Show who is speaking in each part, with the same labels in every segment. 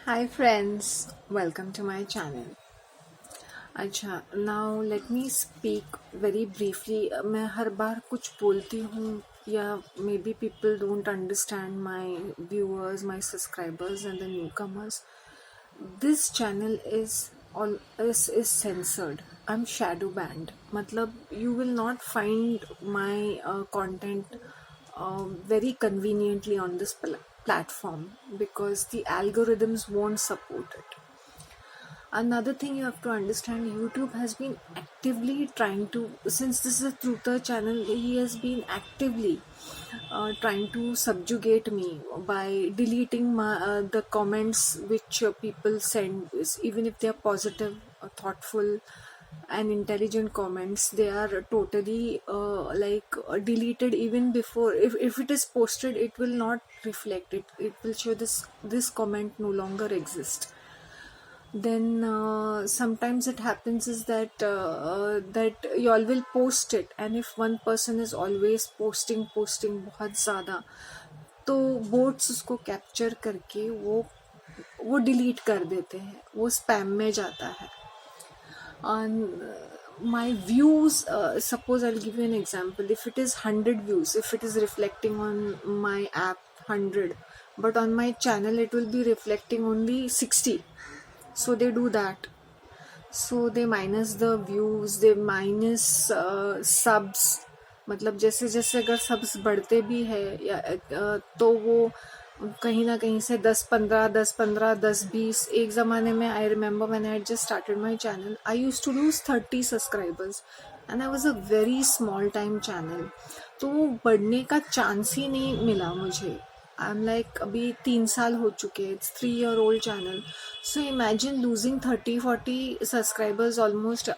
Speaker 1: Hi friends, welcome to my channel. अच्छा, now let me speak very briefly. मैं हर बार कुछ बोलती हूँ या maybe people don't understand my viewers, my subscribers and the newcomers. This channel is censored. I'm shadow banned. मतलब you will not find my content very conveniently on this platform because the algorithms won't support it. Another thing you have to understand, YouTube has been actively trying to, since this is a truther channel, he has been actively trying to subjugate me by deleting the comments which people send, even if they are positive, thoughtful and intelligent comments. They are totally deleted even before, if it is posted, it will not reflect it, it will show this comment no longer exists. Then sometimes it happens is that you all will post it, and if one person is always posting बहुत ज़्यादा, तो boats उसको capture करके वो delete कर देते हैं, वो स्पैम में जाता है. On my views, suppose I'll give you an example. If it is 100 views, if it is reflecting on my app 100, but on my channel it will be reflecting only 60. So they do that. So they minus the views, they minus subs. मतलब जैसे जैसे अगर subs बढ़ते भी है तो वो कहीं ना कहीं से 10-15, 10-15, 10-20. एक ज़माने में I remember when I had just started my channel, I used to lose 30 subscribers and I was a very small time channel. तो वो बढ़ने का चांस ही नहीं मिला मुझे. I'm like अभी 3 साल हो चुके, it's 3-year-old channel. So imagine losing 30-40 subscribers almost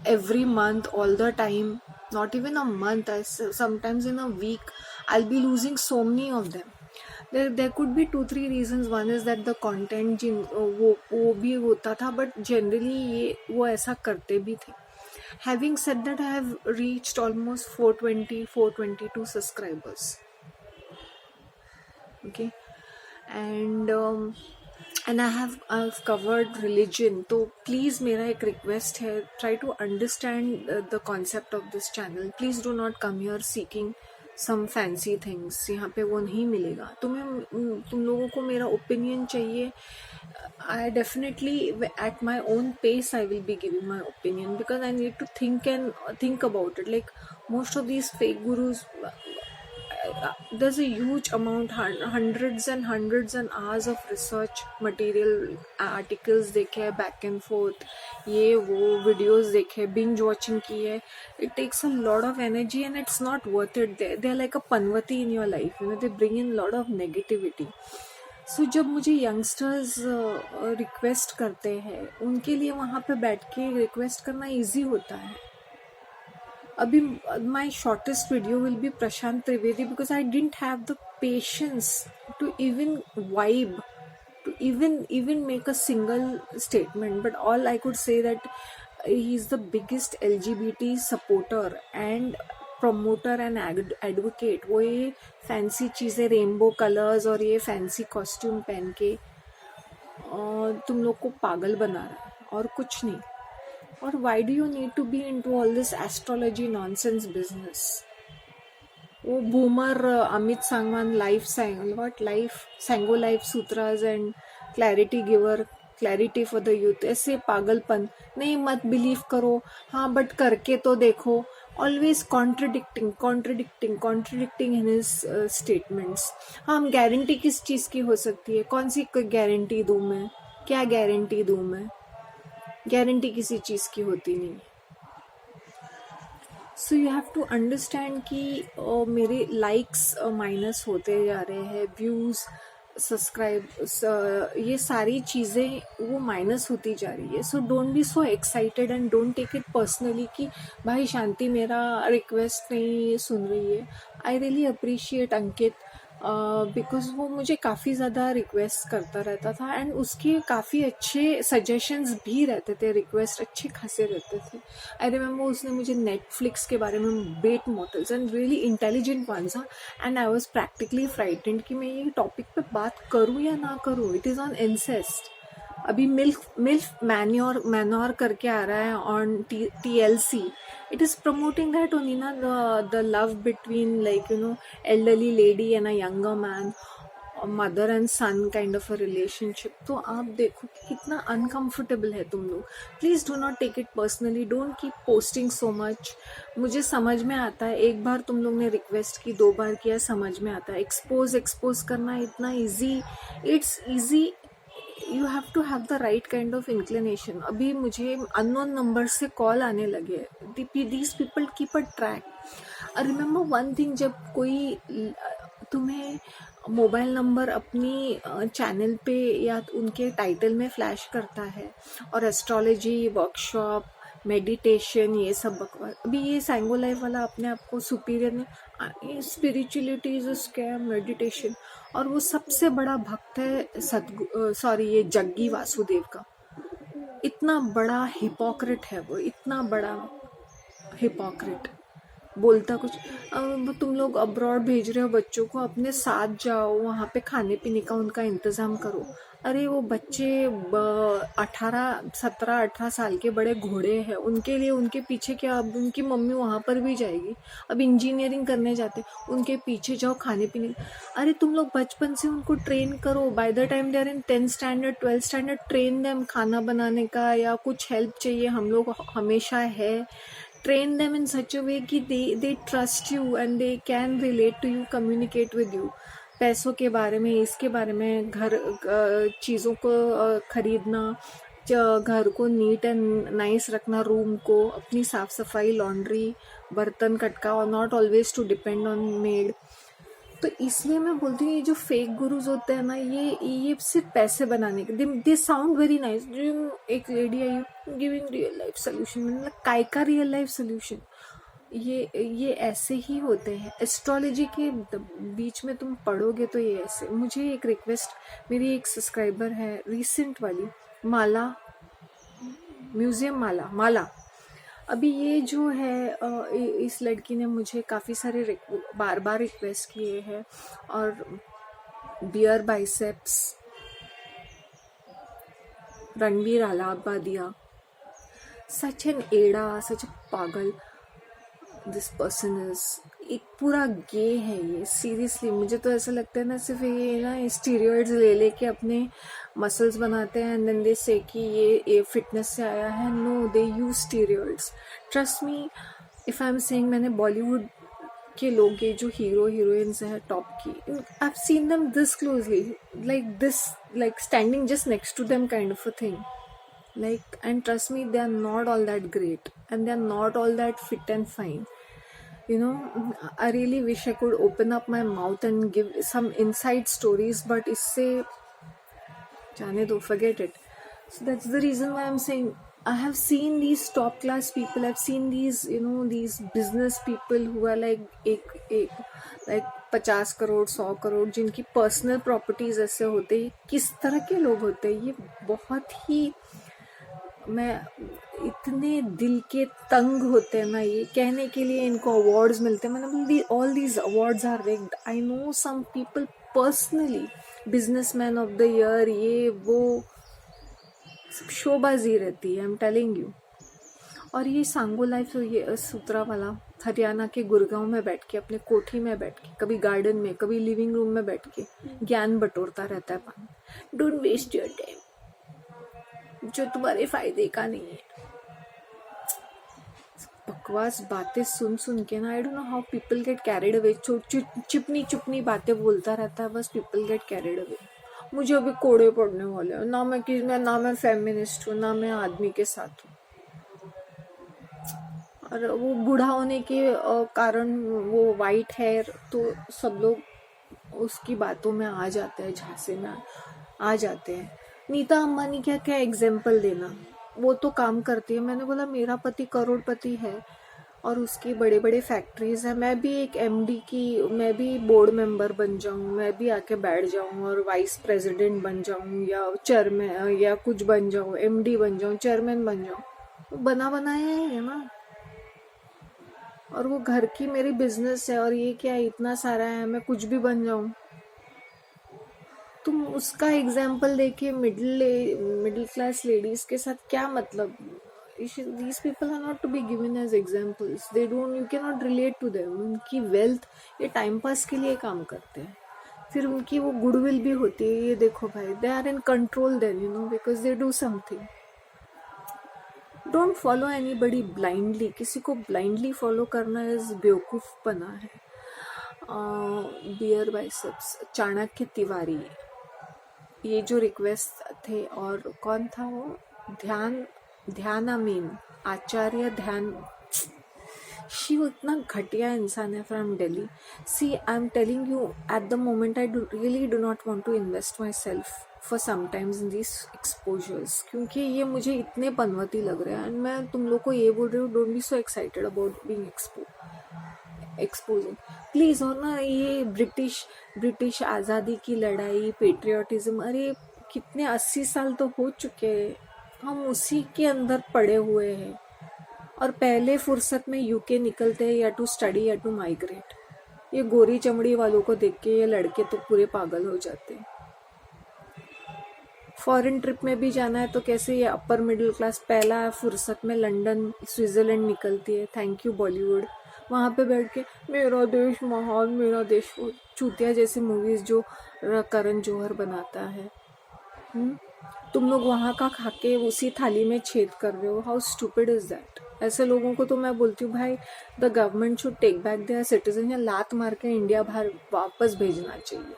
Speaker 1: every month, all the time. Not even a month, sometimes in a week I'll be losing so many of them. There could be 2-3 reasons. One is that the content वो भी होता था, but generally ये वो ऐसा करते भी थे. Having said that, I have reached almost 422 subscribers. Okay, and I've covered religion. तो please मेरा एक request है, try to understand the concept of this channel. Please do not come here seeking some fancy things. यहाँ पे वो नहीं मिलेगा. तुम लोगों को मेरा opinion चाहिए. I definitely at my own pace I will be giving my opinion because I need to think about it. Like most of these fake gurus, there's a huge amount, hundreds and hours of research material, articles देखे, back and forth, ये वो videos देखे, binge watching की है. It takes a lot of energy and it's not worth it. They're like a panvati in your life, they bring in a lot of negativity. So जब मुझे youngsters request करते हैं, उनके लिए वहाँ पे बैठ के रिक्वेस्ट करना इजी होता है. अभी my shortest video will be Prashant Trivedi because I didn't have the patience to even vibe, to even make a single statement. But all I could say that he's the biggest LGBT supporter and promoter and advocate. वो ये fancy चीज़ें, rainbow colours और ये fancy costume पहन के तुम लोग को पागल बना रहा है और कुछ नहीं. Or why do you need to be into all this astrology nonsense business? वो boomer Amit Sangwan Sango life sutras and clarity giver, clarity for the youth. ऐसे पागलपन नहीं, मत बिलीव करो, हाँ बट करके तो देखो. Always contradicting in his statements. हाँ, हम गारंटी किस चीज़ की हो सकती है? कौन सी गारंटी दूँ मैं? क्या गारंटी दूँ मैं? गारंटी किसी चीज़ की होती नहीं. So you have to understand कि मेरे लाइक्स माइनस होते जा रहे हैं, व्यूज़, सब्सक्राइब, ये सारी चीज़ें वो माइनस होती जा रही है. So don't be so excited and don't take it personally कि भाई शांति मेरा रिक्वेस्ट नहीं सुन रही है. I really appreciate Ankit because वो मुझे काफ़ी ज़्यादा रिक्वेस्ट करता रहता था एंड उसके काफ़ी अच्छे सजेशंस भी रहते थे, रिक्वेस्ट अच्छे खासे रहते थे. आई रिमेंबर उसने मुझे नेटफ्लिक्स के बारे में bet models and really intelligent ones, and I was practically frightened कि मैं ये टॉपिक पे बात करूँ या ना करूँ. It is on incest. अभी मिल्फ मैन्योर करके आ रहा है on TLC. It is promoting that only na, the love between, like, elderly lady and a younger man, mother and son kind of a relationship. तो आप देखो कि कितना uncomfortable है तुम लोग. Please do not take it personally, don't keep posting so much. मुझे समझ में आता है, एक बार तुम लोग ने रिक्वेस्ट की, 2 बार किया, समझ में आता है. एक्सपोज करना इतना easy, it's easy. You have to have the right kind of inclination. अभी मुझे अननोन नंबर से कॉल आने लगे. These people keep a track. Remember one thing, जब कोई तुम्हें मोबाइल नंबर अपनी चैनल पे या उनके टाइटल में फ्लैश करता है और एस्ट्रोलॉजी, वर्कशॉप, मेडिटेशन, ये सब बकवास. अभी ये सांगो लाइफ वाला अपने आप को सुपीरियर ने, spirituality is a scam, meditation. और वो सबसे बड़ा भक्त है ये जग्गी वासुदेव का. इतना बड़ा हिपोक्रेट है वो, इतना बड़ा हिपोक्रेट. बोलता कुछ. अब तुम लोग अब्रॉड भेज रहे हो बच्चों को, अपने साथ जाओ, वहाँ पे खाने पीने का उनका इंतज़ाम करो. अरे वो बच्चे 17-18 साल के बड़े घोड़े हैं, उनके लिए उनके पीछे क्या, अब उनकी मम्मी वहाँ पर भी जाएगी. अब इंजीनियरिंग करने जाते, उनके पीछे जाओ खाने पीने. अरे तुम लोग बचपन से उनको ट्रेन करो. By the time they are in 10th standard 12th standard, train them खाना बनाने का, या कुछ हेल्प चाहिए हम लोग हमेशा है. Train them in such a way कि they trust you and they can relate to you, communicate with you. पैसों के बारे में, इसके बारे में, घर चीज़ों को खरीदना, घर को नीट एंड नाइस रखना, रूम को, अपनी साफ सफाई, लॉन्ड्री, बर्तन कटका, और not always to depend on maid. तो इसलिए मैं बोलती हूँ ये जो फेक गुरुज होते हैं ना, ये सिर्फ पैसे बनाने के, दे साउंड वेरी नाइस. एक lady I giving real life solution, मतलब काय का रियल लाइफ सोल्यूशन. ये ऐसे ही होते हैं. एस्ट्रोलॉजी के बीच में तुम पढ़ोगे तो ये ऐसे. मुझे एक रिक्वेस्ट, मेरी एक सब्सक्राइबर है रिसेंट वाली, माला म्यूजियम, माला. अभी ये जो है इस लड़की ने मुझे काफ़ी सारे बार बार रिक्वेस्ट किए हैं. और Beer Biceps, Ranveer Allahabadia, such an एड़ा, सच पागल दिस पर्सन इज. एक पूरा गे है ये. सीरियसली मुझे तो ऐसा लगता है ना, सिर्फ ये ना स्टीरॉइड्स ले के अपने मसल्स बनाते हैं एंड देन दे से कि ये फिटनेस से आया है. No, they use steroids. Trust me if I am saying. मैंने बॉलीवुड के लोग, ये जो हीरो हीरोइंस हैं टॉप की, I have seen them this closely, like this, like standing just next to them kind of a thing. Like, and trust me, they are not all that great and they are not all that fit and fine. I really wish I could open up my mouth and give some inside stories, but isse jaane do, forget it. So that's the reason why I'm saying I have seen these top class people. I've seen these, these business people who are like like 50 crore 100 crore, जिनकी personal properties ऐसे होते हैं. किस तरह के लोग होते हैं ये, बहुत ही, मैं इतने दिल के तंग होते हैं ना. ये कहने के लिए इनको अवार्ड्स मिलते हैं. मैंने बोली all these awards are rigged. I know some people personally, businessman of the year, ये वो सब शोबाजी रहती है, आई एम टेलिंग यू. और ये सांगो लाइफ, ये सूत्रा वाला हरियाणा के गुड़गांव में बैठ के, अपने कोठी में बैठ के, कभी गार्डन में, कभी लिविंग रूम में बैठ के ज्ञान बटोरता रहता है. पानी, डोंट वेस्ट योर टाइम जो तुम्हारे फायदे का नहीं है. बकवास बातें सुन के ना, I don't know how people get carried away. चिपनी बातें बोलता रहता है बस. People get carried away. मुझे अभी कोड़े पड़ने वाले हैं. ना मैं फेमिनिस्ट हूँ, ना मैं आदमी के साथ हूँ. और वो बूढ़ा होने के कारण, वो वाइट हेयर, तो सब लोग उसकी बातों में आ जाते हैं, झांसे में आ जाते हैं. नीता अंबानी क्या एग्जाम्पल देना, वो तो काम करती है. मैंने बोला मेरा पति करोड़पति है और उसकी बड़े बड़े फैक्ट्रीज है. मैं भी एक MD की, मैं भी बोर्ड मेंबर बन जाऊं, मैं भी आके बैठ जाऊं और वाइस प्रेसिडेंट बन जाऊं, या चेयरमैन, या कुछ बन जाऊं, MD बन जाऊं, चेयरमैन बन जाऊं. वो बना बनाया है ना. और वो घर की मेरी बिजनेस है, और ये क्या इतना सारा है, मैं कुछ भी बन जाऊं. तुम उसका एग्जाम्पल देके मिडिल क्लास लेडीज के साथ क्या मतलब? these people are not to be given as examples. They don't, you cannot relate to them. उनकी वेल्थ ये टाइम पास के लिए काम करते हैं, फिर उनकी वो गुडविल भी होती है, ये देखो भाई, they are in control then, you know, because they do something. Don't follow anybody blindly. किसी को ब्लाइंडली फॉलो करना इज बेवकूफ बना है. बियर बाइसेप्स, चाणक्य तिवारी, ये जो रिक्वेस्ट थे, और कौन था वो, ध्यान अमीन, आचार्य ध्यान, शी वो इतना घटिया इंसान है from Delhi. See, I am telling you, at the moment I really do not want to invest myself for sometimes in this exposures, क्योंकि ये मुझे इतने पनवती लग रहे हैं. एंड मैं तुम लोग को ये बोल रही हूँ, don't be so excited about being exposing please. और ना ये ब्रिटिश आज़ादी की लड़ाई, पेट्रियाटिज्म, अरे कितने 80 साल तो हो चुके हैं, हम उसी के अंदर पड़े हुए हैं. और पहले फुर्सत में यूके निकलते हैं, या टू स्टडी या टू माइग्रेट. ये गोरी चमड़ी वालों को देख के ये लड़के तो पूरे पागल हो जाते हैं. फॉरेन ट्रिप में भी जाना है तो कैसे ये अपर मिडिल क्लास पहला फुर्सत में लंदन, स्विट्जरलैंड निकलती है. Thank you Bollywood. वहाँ पे बैठ के मेरा देश महान, मेरा देश, चूतिया जैसी मूवीज जो करण जौहर बनाता है. तुम लोग वहाँ का खा के उसी थाली में छेद कर रहे हो. How stupid is that? ऐसे लोगों को तो मैं बोलती हूँ भाई, the government should take back their citizen, या लात मार के इंडिया बाहर वापस भेजना चाहिए.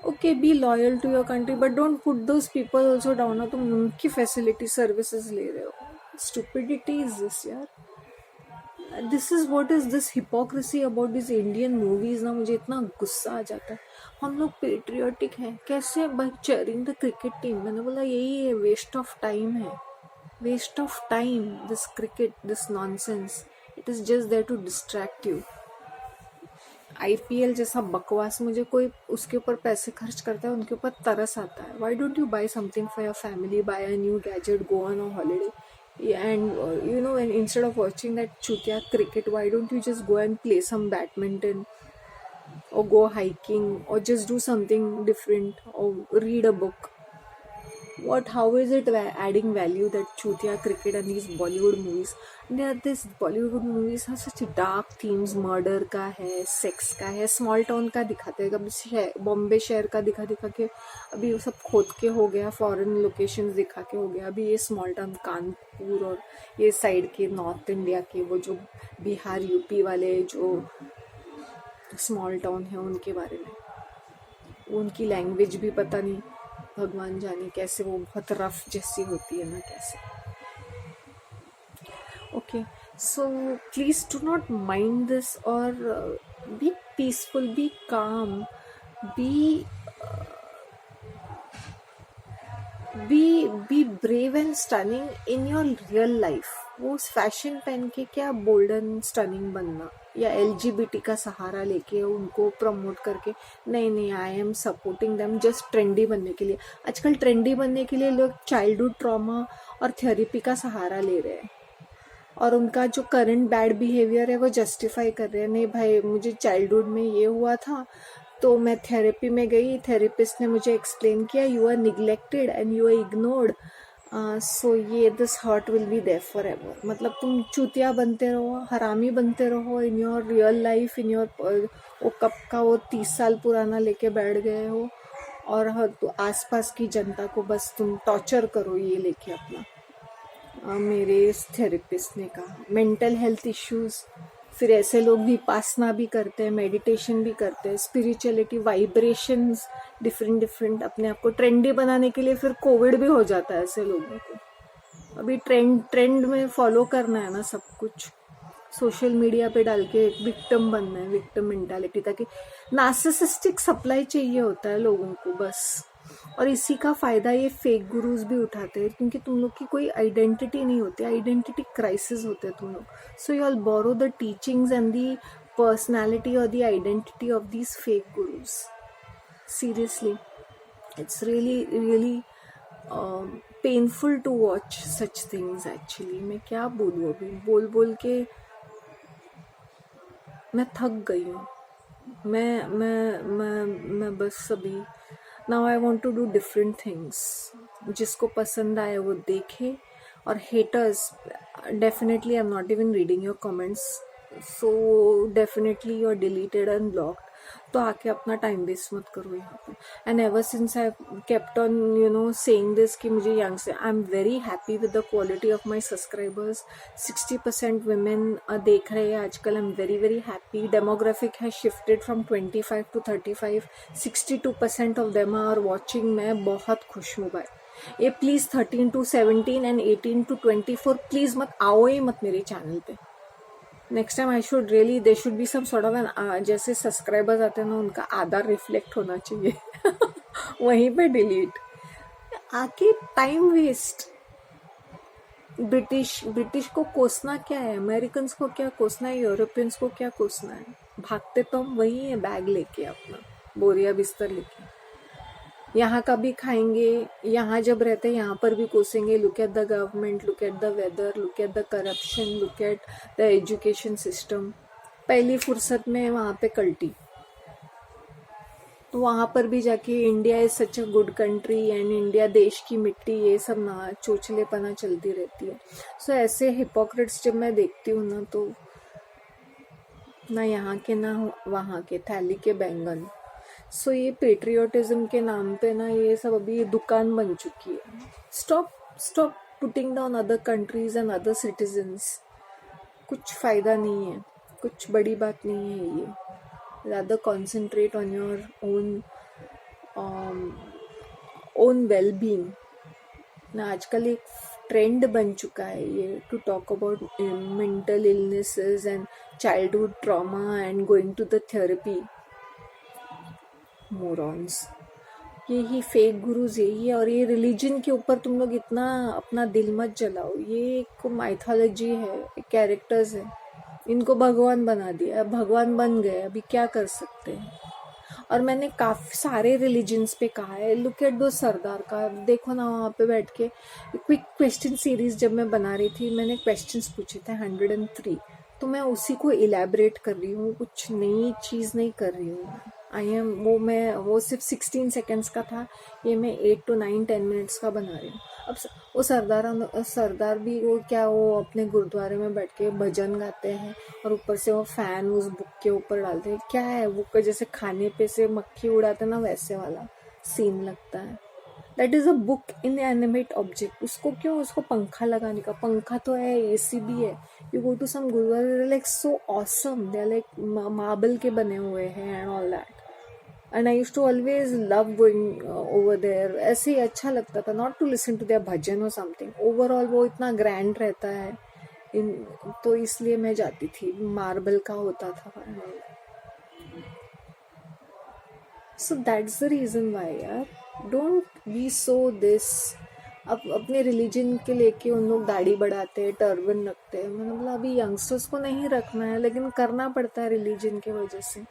Speaker 1: Okay, be loyal to your country, but don't put those people also down. तुम उनकी फैसिलिटी सर्विसेज ले रहे हो. स्टूपिडिटी इज दिस यार. This is what is this hypocrisy about this Indian movies ना. मुझे इतना गुस्सा आ जाता है. हम लोग पेट्रियोटिक हैं कैसे? By cheering the cricket team. मैंने बोला यही है, वेस्ट ऑफ टाइम है, waste of time. This cricket, this nonsense, it is just there to distract you. IPL जैसा बकवास, मुझे कोई उसके ऊपर पैसे खर्च करता है उनके ऊपर तरस आता है. Why don't you buy something for your family, buy a new gadget, go on a holiday, and you know, and instead of watching that chutiya cricket, why don't you just go and play some badminton, or go hiking, or just do something different, or read a book? How is it adding value, that chutiya cricket and these Bollywood movies? These Bollywood movies have such dark themes. Murder का है, sex का है, small town का दिखाते हैं, कभी बॉम्बे शहर का दिखा के अभी वो सब खोद के हो गया, फॉरेन लोकेशंस दिखा के हो गया. अभी ये स्मॉल टाउन कानपुर और ये साइड के नॉर्थ इंडिया के, वो जो बिहार यूपी वाले जो स्मॉल टाउन है, उनके बारे में, उनकी लैंग्वेज भी पता नहीं, भगवान जाने कैसे, वो बहुत रफ जैसी होती है ना, कैसे. Okay, so please do not mind this, और be peaceful, B calm, be brave and stunning in your real life. वो फैशन पहन के क्या बोल्ड एंड स्टनिंग बनना, या LGBT का सहारा लेके उनको प्रमोट करके, नहीं, I am supporting them just trendy बनने के लिए. आजकल ट्रेंडी बनने के लिए लोग चाइल्डहुड ट्रॉमा और थेरेपी का सहारा ले रहे हैं, और उनका जो करंट बैड बिहेवियर है वो जस्टिफाई कर रहे हैं. नहीं भाई, मुझे चाइल्डहुड में ये हुआ था तो मैं थेरेपी में गई, थेरेपिस्ट ने मुझे एक्सप्लेन किया, you are neglected and you are ignored, so ये this hurt will be there forever. मतलब तुम चूतिया बनते रहो, हरामी बनते रहो in your real life, in your वो कब का वो 30 साल पुराना लेके बैठ गए हो, और तो आसपास की जनता को बस तुम टॉर्चर करो ये लेके अपना. मेरे थेरेपिस्ट ने कहा मेंटल हेल्थ इश्यूज. फिर ऐसे लोग विपासना भी करते हैं, मेडिटेशन भी करते हैं, स्पिरिचुअलिटी, वाइब्रेशंस डिफरेंट अपने आप को ट्रेंडी बनाने के लिए. फिर कोविड भी हो जाता है ऐसे लोगों को. अभी ट्रेंड में फॉलो करना है ना सब कुछ, सोशल मीडिया पे डाल के विक्टिम बनना है, विक्टिम मेंटालिटी, ताकि नार्सिसिस्टिक सप्लाई चाहिए होता है लोगों को बस. और इसी का फायदा ये फेक गुरुज भी उठाते हैं, क्योंकि तुम लोग की कोई आइडेंटिटी नहीं होती, आइडेंटिटी क्राइसिस होते हैं तुम लोग. So you all borrow the teachings and the personality और the identity of these fake gurus. Seriously, it's really painful to watch such things. Actually मैं क्या बोलूँ, अभी बोल के मैं थक गई हूँ. मैं बस अभी now I want to do different things. जिसको पसंद आए वो देखे. और haters, definitely I am not even reading your comments, so definitely you are deleted and blocked. तो आके अपना टाइम वेस्ट मत करो यहाँ पे. And ever since I kept on saying this कि मुझे यंग से I am very happy with the quality of my subscribers. 60% women देख रहे हैं आजकल. आई am very very happy. Demographic has shifted from 25 to 35. 62% of them are watching. मैं बहुत खुश हूँ भाई. ये please 13 to 17 and 18 to 24 please मत आओ ही मत मेरे चैनल पे. Next time I should really they should be some sort of an, जैसे सब्सक्राइबर्स आते हैं ना उनका आधा रिफ्लेक्ट होना चाहिए. वहीं पे डिलीट. आके टाइम वेस्ट. ब्रिटिश को कोसना क्या है, अमेरिकन को क्या कोसना है, यूरोपियंस को क्या कोसना है. भागते तो हम वही है बैग लेके, अपना बोरिया बिस्तर लेके. यहाँ का भी खाएंगे, यहाँ जब रहते हैं यहाँ पर भी कोसेंगे. Look at the government, look at the weather, look at the corruption, look at the education system. पहली फुर्सत में वहाँ पे कल्टी. तो वहाँ पर भी जाके India is such a good country and India देश की मिट्टी, ये सब ना चोचलेपना चलती रहती है. सो ऐसे हिपोक्रेट्स जब मैं देखती हूँ ना, तो ना यहाँ के ना वहाँ के, थैली के बैंगन. सो ये पेट्रियोटिज्म के नाम पे ना ये सब अभी दुकान बन चुकी है. Stop putting down other countries and other citizens. कुछ फायदा नहीं है, कुछ बड़ी बात नहीं है ये. rather concentrate on your own well-being. ना आजकल एक ट्रेंड बन चुका है ये to talk about mental illnesses and childhood trauma and going to the therapy. Morons. यही फेक गुरुज यही है. और ये रिलीजन के ऊपर तुम लोग इतना अपना दिल मत जलाओ. ये एक माइथोलॉजी है, कैरेक्टर्स है. इनको भगवान बना दिया, भगवान बन गए, अभी क्या कर सकते हैं. और मैंने काफी सारे रिलीजन्स पे कहा है. लुक एट दो सरदार का, देखो ना वहाँ पे बैठ के क्विक क्वेश्चन सीरीज जब मैं बना रही थी, मैंने क्वेश्चंस पूछे थे 103. तो मैं उसी को इलेबरेट कर रही हूँ, कुछ नई चीज नहीं कर रही हूँ. वो सिर्फ 16 सेकेंड्स का था. ये मैं 8 to 9 10 मिनट्स का बना रही हूँ. अब वो सरदार भी वो क्या, वो अपने गुरुद्वारे में बैठ के भजन गाते हैं और ऊपर से वो फैन उस बुक के ऊपर डालते हैं. क्या है, बुक का जैसे खाने पे से मक्खी उड़ाते ना, वैसे वाला सीन लगता है. That is a book in animate object. उसको क्यों, उसको पंखा लगाने का, पंखा तो है, एसी भी है. यू गो टू सम गुरुद्वारे like so awesome, they are like marble के बने हुए हैं and all that. And I use to always love going over there. ऐसे ही अच्छा लगता था, not to listen to their भजन और समथिंग. ओवरऑल वो इतना ग्रैंड रहता है तो इसलिए मैं जाती थी. मार्बल का होता था. So that's the reason why यार. Don't be so this. अब अपने रिलीजन के लेके उन लोग दाढ़ी बढ़ाते हैं, टर्बन रखते हैं. मैंने बोला अभी यंगस्टर्स को नहीं रखना है, लेकिन करना पड़ता है रिलीजन की वजह से.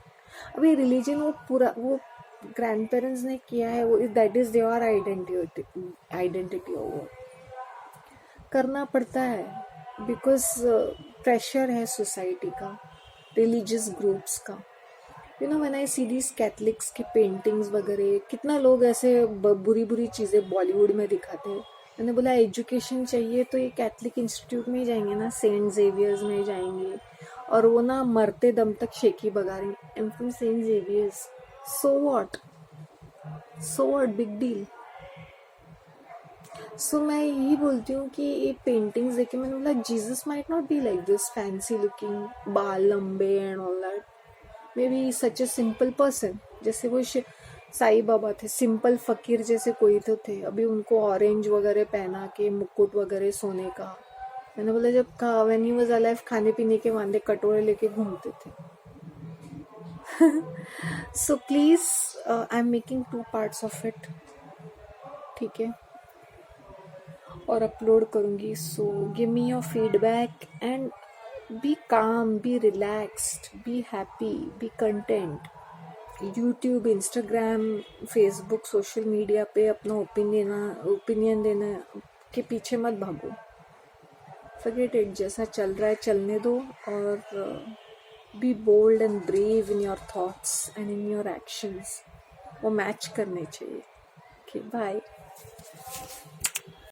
Speaker 1: अभी रिलीजन वो पूरा वो ग्रैंड पेरेंट्स ने किया है, वो दैट इज देयर आइडेंटिटी. वो करना पड़ता है बिकॉज प्रेशर है सोसाइटी का, रिलीजियस ग्रुप्स का. When I see these Catholics की पेंटिंग्स वगैरह, कितना लोग ऐसे बुरी बुरी चीज़ें बॉलीवुड में दिखाते हैं. मैंने बोला एजुकेशन चाहिए तो ये कैथलिक इंस्टीट्यूट में ही जाएंगे ना, सेंट जेवियर्स में जाएंगे. और वो ना मरते दम तक शेकी बगा रही. I am from Saint Xavier's. So what, big deal. So मैं यही बोलती हूँ कि ये पेंटिंग्स देखे मैंने बोला Jesus might not be like this fancy looking, बाल लंबे and all that. May be such a simple person. जैसे वो साई बाबा थे, सिंपल फकीर जैसे कोई तो थे. अभी उनको ऑरेंज वगैरह पहना के, मुकुट वगैरह सोने का. मैंने बोला जब व्हेन ही वाज अलाइव खाने पीने के वांदे कटोरे लेके घूमते थे. So please I am making 2 parts of it, ठीक है, और अपलोड करूंगी. So give me your feedback and be calm, be relaxed, be happy, be content. YouTube, Instagram, Facebook, social media पे अपना ओपिनियन देना के पीछे मत भागो. Forget it. जैसा चल रहा है चलने दो और be bold and brave in your thoughts and in your actions. वो मैच करने चाहिए. Okay, bye.